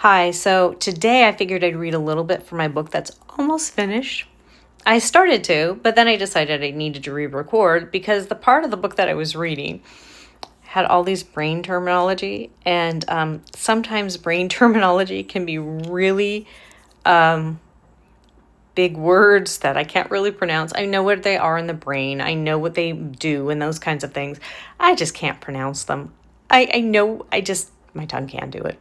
Hi, so today I figured I'd read a little bit from my book that's almost finished. I started to, but then I decided I needed to re record because the part of the book that I was reading had all these brain terminology, and sometimes brain terminology can be really big words that I can't really pronounce. I know what they are in the brain, I know what they do, and those kinds of things. I just can't pronounce them. I know, my tongue can't do it.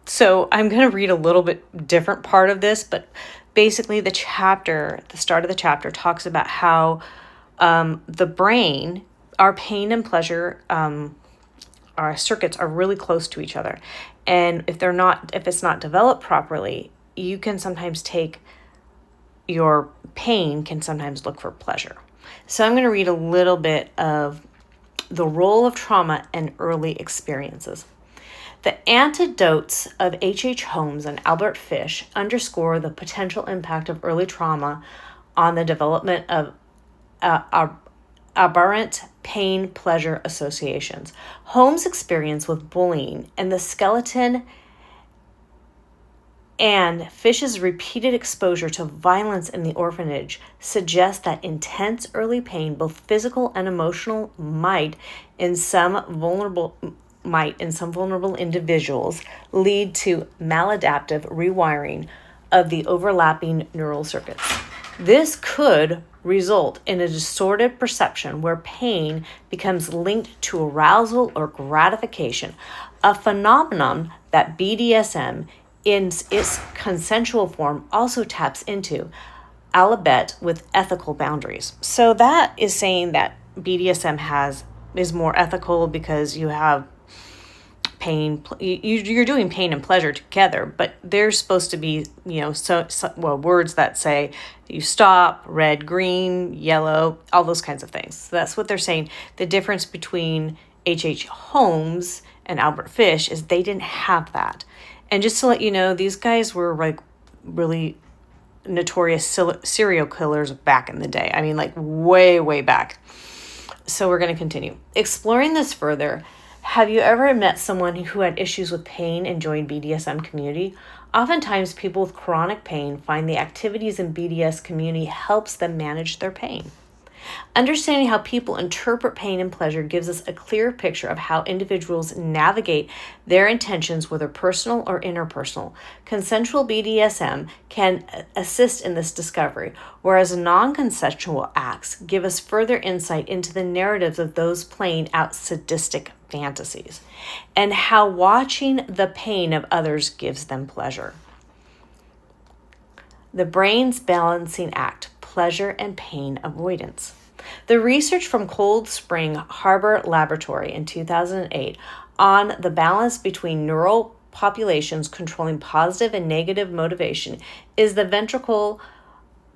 So I'm going to read a little bit different part of this, but basically the start of the chapter talks about how the brain, our pain and pleasure, our circuits are really close to each other. And if it's not developed properly, you can sometimes your pain can sometimes look for pleasure. So I'm going to read a little bit of the role of trauma and early experiences. The anecdotes of H.H. Holmes and Albert Fish underscore the potential impact of early trauma on the development of aberrant pain-pleasure associations. Holmes' experience with bullying and the skeleton and Fish's repeated exposure to violence in the orphanage suggest that intense early pain, both physical and emotional, might in some vulnerable individuals lead to maladaptive rewiring of the overlapping neural circuits. This could result in a distorted perception where pain becomes linked to arousal or gratification, a phenomenon that BDSM in its consensual form also taps into, albeit with ethical boundaries. So that is saying that BDSM is more ethical because you have pain. You're doing pain and pleasure together, but there's supposed to be words that say you stop, red, green, yellow, all those kinds of things. So that's what they're saying. The difference between H.H. Holmes and Albert Fish is they didn't have that. And just to let you know, these guys were like really notorious serial killers back in the day. I mean, like way, way back. So we're going to continue. Exploring this further, have you ever met someone who had issues with pain and joined BDSM community? Oftentimes, people with chronic pain find the activities in BDS community helps them manage their pain. Understanding how people interpret pain and pleasure gives us a clear picture of how individuals navigate their intentions, whether personal or interpersonal. Consensual BDSM can assist in this discovery, whereas non-consensual acts give us further insight into the narratives of those playing out sadistic fantasies, and how watching the pain of others gives them pleasure. The brain's balancing act, pleasure and pain avoidance. The research from Cold Spring Harbor Laboratory in 2008 on the balance between neural populations controlling positive and negative motivation is the ventricle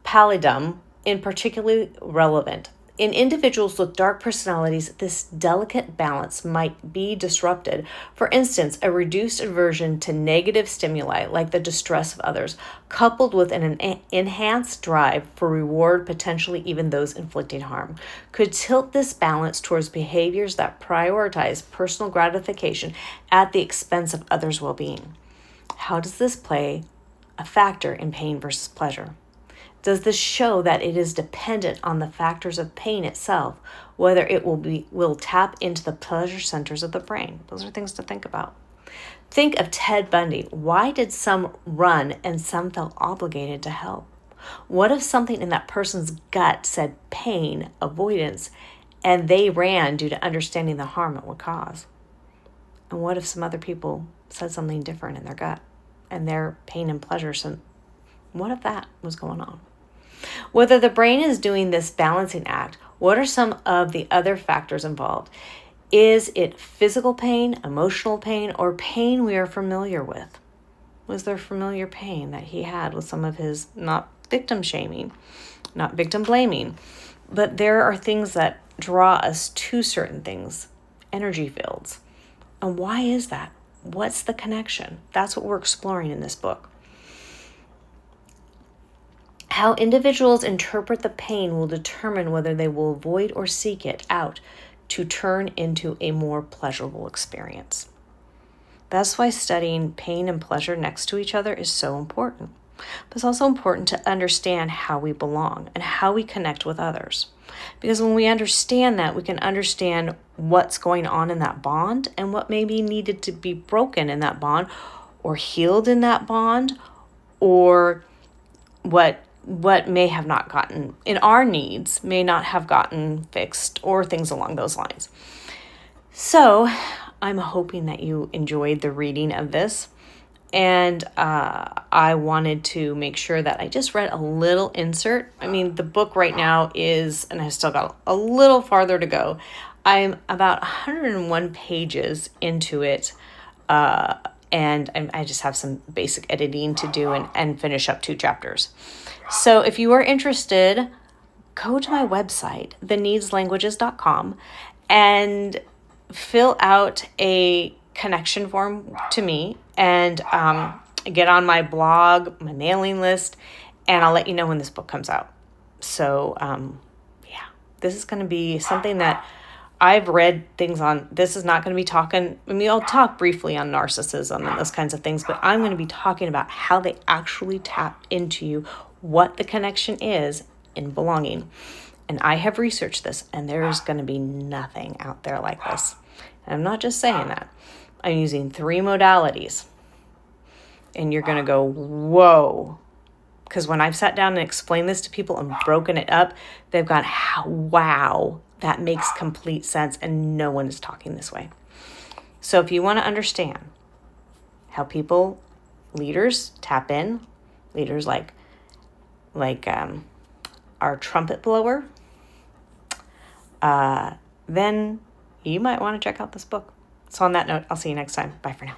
pallidum in particularly relevant. In individuals with dark personalities, this delicate balance might be disrupted. For instance, a reduced aversion to negative stimuli like the distress of others, coupled with an enhanced drive for reward, potentially even those inflicting harm, could tilt this balance towards behaviors that prioritize personal gratification at the expense of others' well-being. How does this play a factor in pain versus pleasure? Does this show that it is dependent on the factors of pain itself, whether it will tap into the pleasure centers of the brain? Those are things to think about. Think of Ted Bundy. Why did some run and some felt obligated to help? What if something in that person's gut said pain, avoidance, and they ran due to understanding the harm it would cause? And what if some other people said something different in their gut and their pain and pleasure? So what if that was going on? Whether the brain is doing this balancing act, what are some of the other factors involved? Is it physical pain, emotional pain, or pain we are familiar with? Was there familiar pain that he had with some of his, not victim shaming, not victim blaming, but there are things that draw us to certain things, energy fields. And why is that? What's the connection? That's what we're exploring in this book. How individuals interpret the pain will determine whether they will avoid or seek it out to turn into a more pleasurable experience. That's why studying pain and pleasure next to each other is so important. But it's also important to understand how we belong and how we connect with others. Because when we understand that, we can understand what's going on in that bond and what maybe needed to be broken in that bond or healed in that bond, or what may have not gotten in our needs may not have gotten fixed, or things along those lines. So I'm hoping that you enjoyed the reading of this. And I wanted to make sure that I just read a little insert. I mean, the book right now is, and I still got a little farther to go. I'm about 101 pages into it. And I just have some basic editing to do and finish up 2 chapters. So if you are interested, go to my website, theneedslanguages.com, and fill out a connection form to me, and get on my blog, my mailing list, and I'll let you know when this book comes out. So this is going to be something that I've read things on. This is not going to be talking, I'll talk briefly on narcissism and those kinds of things, but I'm going to be talking about how they actually tap into you, what the connection is in belonging. And I have researched this, and there's going to be nothing out there like this. And I'm not just saying that. I'm using 3 modalities. And you're going to go, whoa. Because when I've sat down and explained this to people and broken it up, they've gone, wow, that makes complete sense. And no one is talking this way. So if you want to understand how leaders tap in, leaders like our trumpet blower, then you might want to check out this book. So on that note, I'll see you next time. Bye for now.